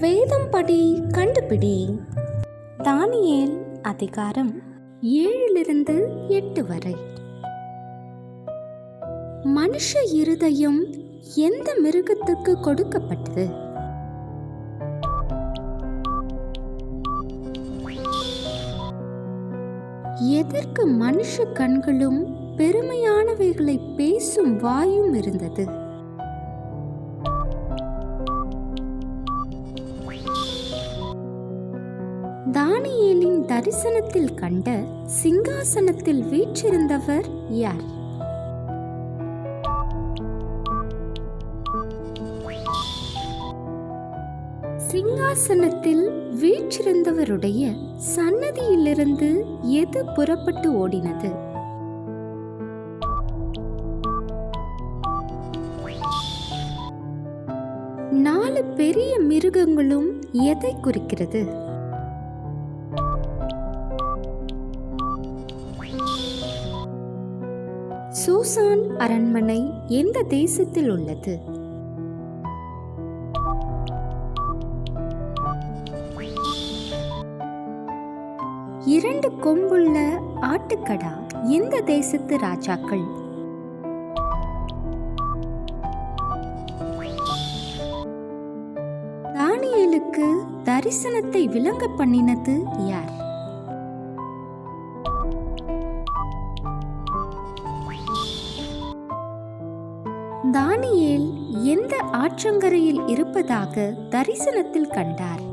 வேதம் படி கண்டுபிடி. தானியேல் அதிகாரம் 7-8 வரை. மனுஷ இருதயம் எந்த மிருகத்துக்கு கொடுக்கப்பட்டது? எதற்கு மனுஷ கண்களும் பெருமையானவைகளை பேசும் வாயும் இருந்தது? தானியேலின் தரிசனத்தில் கண்ட சிங்காசனத்தில் வீற்றிருந்தவர் யார்? சிங்காசனத்தில் வீற்றிருந்தவருடைய சன்னதியிலிருந்து எது புறப்பட்டு ஓடினது? நாலு பெரிய மிருகங்களும் எதை குறிக்கிறது? சூசான் அரண்மனை எந்த தேசத்தில் உள்ளது? இரண்டு கொம்புள்ள ஆட்டுக்கடா எந்த தேசத்து ராஜாக்கள்? தானியேலுக்கு தரிசனத்தை விளங்க பண்ணினது யார்? தானியேல் எந்த ஆற்றங்கரையில் இருப்பதாக தரிசனத்தில் கண்டார்?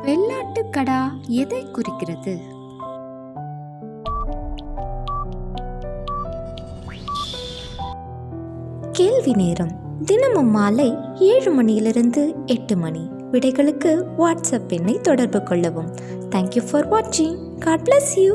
வெள்ளாட்டுக்கடா எதை குறிக்கிறது? கேள்வி நேரம். தினமும் மாலை 7 மணியிலிருந்து 8 மணி. விடைகளுக்கு வாட்ஸ்அப் எண்ணை தொடர்பு கொள்ளவும். Thank you for watching. God bless you.